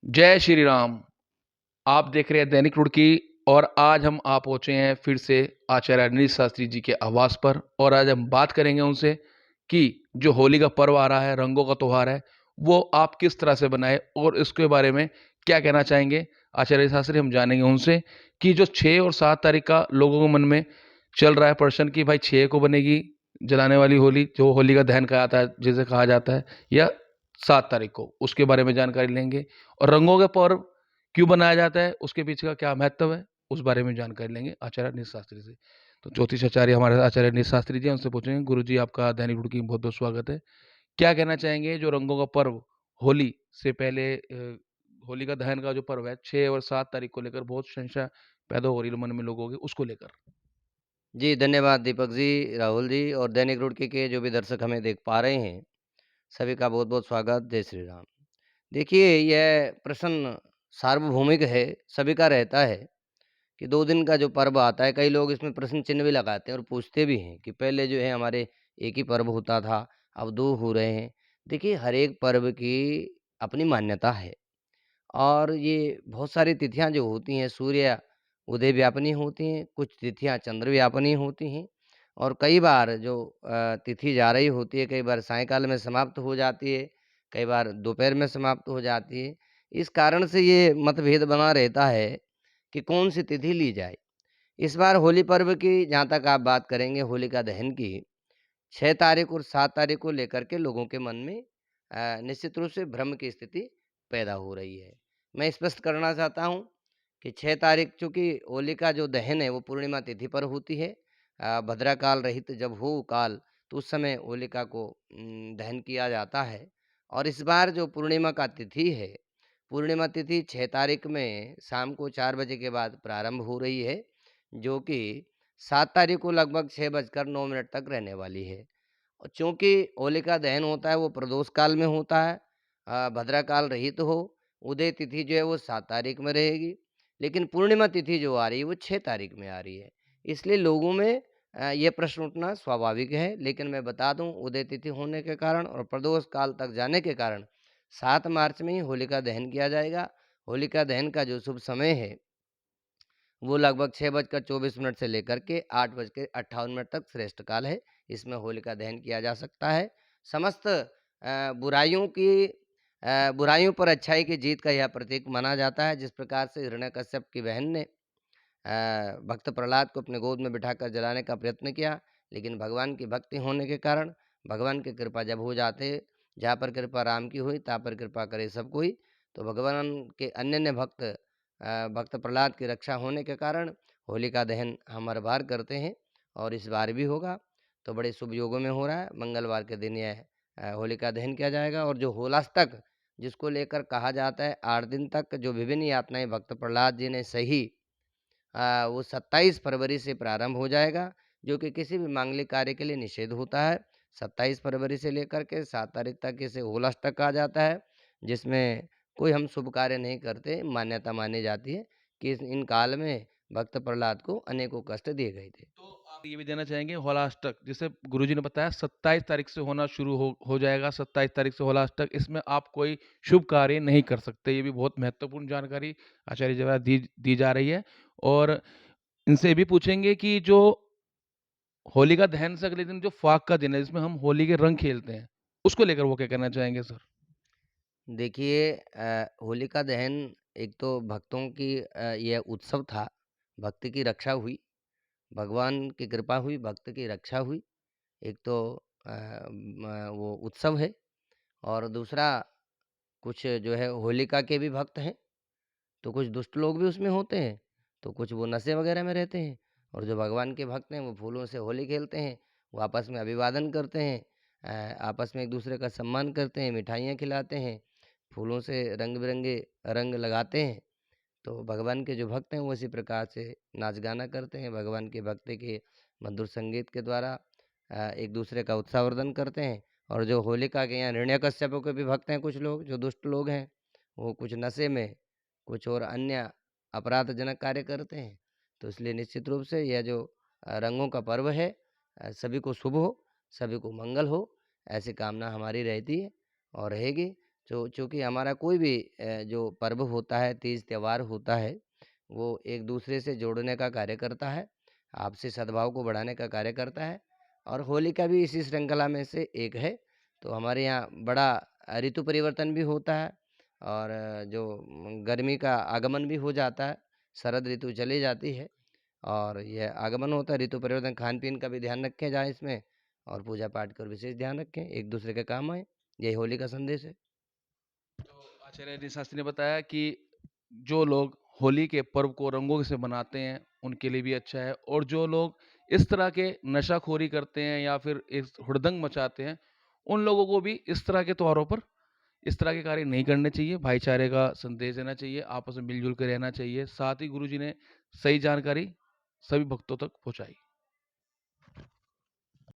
जय श्री राम। आप देख रहे हैं दैनिक रुड़की और आज हम आ पहुंचे हैं फिर से आचार्य अनिल शास्त्री जी के आवास पर। और आज हम बात करेंगे उनसे कि जो होली का पर्व आ रहा है, रंगों का त्योहार है, वो आप किस तरह से बनाए और इसके बारे में क्या कहना चाहेंगे। आचार्य शास्त्री, हम जानेंगे उनसे कि जो 6 और 7 तारीख का लोगों के मन में चल रहा है प्रश्न कि भाई 6 को बनेगी जलाने वाली होली, जो होली का दहन कहा जाता है, जिसे कहा जाता है, या 7 तारीख को, उसके बारे में जानकारी लेंगे। और रंगों के पर्व क्यों बनाया जाता है, उसके पीछे का क्या महत्व है, उस बारे में जानकारी लेंगे आचार्य नील शास्त्री से। तो ज्योतिष आचार्य हमारे आचार्य नील शास्त्री जी हैं, उनसे पूछेंगे। गुरु जी, आपका दैनिक रुड़की में बहुत बहुत स्वागत है। क्या कहना चाहेंगे जो रंगों का पर्व होली से पहले होली का दहन का जो पर्व है 6 और 7 तारीख को लेकर बहुत संशय पैदा हो रही है मन में लोगों के, उसको लेकर। जी, धन्यवाद दीपक जी, राहुल जी और दैनिक रुड़की के जो भी दर्शक हमें देख पा रहे हैं, सभी का बहुत-बहुत स्वागत। जय श्री राम। देखिए, यह प्रश्न सार्वभौमिक है, सभी का रहता है कि 2 दिन का जो पर्व आता है, कई लोग इसमें प्रश्न चिन्ह भी लगाते हैं और पूछते भी हैं कि पहले जो है हमारे एक ही पर्व होता था, अब 2 हो रहे हैं। देखिए, हर एक पर्व की अपनी मान्यता है। और ये बहुत सारी तिथियाँ जो होती हैं सूर्य उदय व्यापिनी होती हैं, कुछ तिथियाँ चंद्र व्यापिनी होती हैं और कई बार जो तिथि जा रही होती है, कई बार सायंकाल में समाप्त हो जाती है, कई बार दोपहर में समाप्त हो जाती है। इस कारण से ये मतभेद बना रहता है कि कौन-सी तिथि ली जाए। इस बार होली पर्व की जहाँ तक आप बात करेंगे होलिका दहन की, 6 तारीख और 7 तारीख को लेकर के लोगों के मन में निश्चित रूप से भ्रम की स्थिति पैदा हो रही है। मैं स्पष्ट करना चाहता हूँ कि 6 तारीख चूँकि होलिका जो दहन है वो पूर्णिमा तिथि पर होती है। भद्रा काल रहित जब हो काल तो उस समय होलिका को दहन किया जाता है। और इस बार जो पूर्णिमा का तिथि है, पूर्णिमा तिथि 6 तारीख में शाम को 4 बजे के बाद प्रारंभ हो रही है, जो कि 7 तारीख को लगभग 6 बजकर 9 मिनट तक रहने वाली है। और चूँकि होलिका दहन होता है वो प्रदोष काल में होता है, भद्रा काल रहित हो, उदय तिथि जो है वो 7 तारीख में रहेगी, लेकिन पूर्णिमा तिथि जो आ रही है वो 6 तारीख में आ रही है। इसलिए लोगों में ये प्रश्न उठना स्वाभाविक है, लेकिन मैं बता दूँ उदय तिथि होने के कारण और प्रदोष काल तक जाने के कारण 7 मार्च में ही होलिका दहन किया जाएगा। होलिका दहन का जो शुभ समय है वो लगभग 6 बजकर 24 मिनट से लेकर के 8 बज के 58 मिनट तक श्रेष्ठ काल है। इसमें होलिका दहन किया जा सकता है। समस्त बुराइयों पर अच्छाई की जीत का यह प्रतीक माना जाता है। जिस प्रकार से हिरण्यकश्यप की बहन ने भक्त प्रहलाद को अपने गोद में बिठाकर जलाने का प्रयत्न किया, लेकिन भगवान की भक्ति होने के कारण भगवान की कृपा जब हो जाते, जहाँ पर कृपा राम की हुई, तहाँ पर कृपा करे सब कोई। तो भगवान के अन्य-अन्य भक्त प्रहलाद की रक्षा होने के कारण होलिका दहन हम हर बार करते हैं और इस बार भी होगा। तो बड़े शुभ योगों में हो रहा है। मंगलवार के दिन यह होलिका दहन किया जाएगा और जो होलाष्टक जिसको लेकर कहा जाता है 8 दिन तक जो विभिन्न यातनाएँ भक्त प्रहलाद जी ने सही, वो 27 फरवरी से प्रारंभ हो जाएगा, जो कि किसी भी मांगलिक कार्य के लिए निषेध होता है। 27 फरवरी से लेकर के 7 तारीख तक इसे होलाष्टक कहा जाता है, जिसमें कोई हम शुभ कार्य नहीं करते। मान्यता मानी जाती है कि इन काल में भक्त प्रहलाद को अनेकों कष्ट दिए गए थे। तो आप ये भी देना चाहेंगे होलाष्टक, जैसे गुरुजी ने बताया 27 तारीख से होना शुरू हो जाएगा, 27 तारीख से होलाष्टक, इसमें आप कोई शुभ कार्य नहीं कर सकते। ये भी बहुत महत्वपूर्ण जानकारी आचार्य जी द्वारा दी जा रही है। और इनसे ये भी पूछेंगे कि जो होलिका दहन से अगले दिन जो फाग का दिन है, जिसमें हम होली के रंग खेलते हैं, उसको लेकर वो क्या कहना चाहेंगे सर। देखिए, होलिका दहन एक तो भक्तों की यह उत्सव था, भक्ति की रक्षा हुई, भगवान की कृपा हुई, भक्त की रक्षा हुई। एक तो वो उत्सव है और दूसरा कुछ जो है होलिका के भी भक्त हैं, तो कुछ दुष्ट लोग भी उसमें होते हैं, तो कुछ वो नशे वगैरह में रहते हैं और जो भगवान के भक्त हैं वो फूलों से होली खेलते हैं, वो आपस में अभिवादन करते हैं, आपस में एक दूसरे का सम्मान करते हैं, मिठाइयाँ खिलाते हैं, फूलों से रंग-बिरंगे रंग लगाते हैं। तो भगवान के जो भक्त हैं वो इसी प्रकार से नाच गाना करते हैं, भगवान की भक्ति के मधुर संगीत के द्वारा एक दूसरे का उत्साहवर्धन करते हैं। और जो होलिका के यहाँ हिरण्यकश्यप के भी भक्त हैं कुछ लोग, जो दुष्ट लोग हैं, वो कुछ नशे में, कुछ और अन्य अपराधजनक कार्य करते हैं। तो इसलिए निश्चित रूप से यह जो रंगों का पर्व है, सभी को शुभ हो, सभी को मंगल हो, ऐसी कामना हमारी रहती है और रहेगी। चूँकि हमारा कोई भी जो पर्व होता है, तीज त्योहार होता है, वो एक-दूसरे से जोड़ने का कार्य करता है, आपसी सद्भाव को बढ़ाने का कार्य करता है और होलिका भी इसी श्रृंखला में से एक है। तो हमारे यहाँ बड़ा ऋतु परिवर्तन भी होता है और जो गर्मी का आगमन भी हो जाता है, शरद ऋतु चली जाती है और यह आगमन होता है, ऋतु परिवर्तन, खान-पीन का भी ध्यान रखें जाए इसमें और पूजा-पाठ का विशेष ध्यान रखें, एक-दूसरे के काम आएँ। यही होली का संदेश है। तो आचार्य अनिल शास्त्री ने बताया कि जो लोग होली के पर्व को रंगों से मनाते हैं, उनके लिए भी अच्छा है और जो लोग इस तरह के नशाखोरी करते हैं या फिर इस हुड़दंग मचाते हैं, उन लोगों को भी इस तरह के त्योहारों पर इस तरह के कार्य नहीं करने चाहिए, भाईचारे का संदेश देना चाहिए, आपस में मिल-जुल के रहना चाहिए। साथ ही गुरुजी ने सही जानकारी सभी भक्तों तक पहुँचाई।